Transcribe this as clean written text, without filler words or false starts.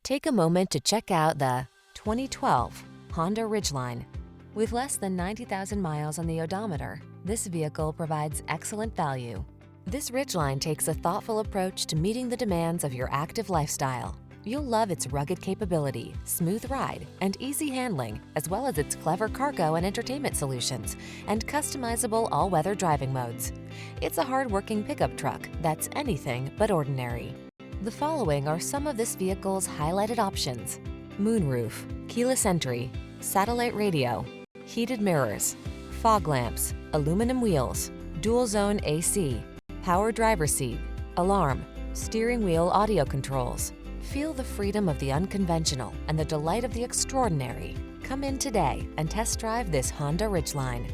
Take a moment to check out the 2012 Honda Ridgeline. With less than 90,000 miles on the odometer, this vehicle provides excellent value. This Ridgeline takes a thoughtful approach to meeting the demands of your active lifestyle. You'll love its rugged capability, smooth ride, and easy handling, as well as its clever cargo and entertainment solutions and customizable all-weather driving modes. It's a hard-working pickup truck that's anything but ordinary. The following are some of this vehicle's highlighted options: moonroof, keyless entry, satellite radio, heated mirrors, fog lamps, aluminum wheels, dual zone AC, power driver seat, alarm, steering wheel audio controls. Feel the freedom of the unconventional and the delight of the extraordinary. Come in today and test drive this Honda Ridgeline.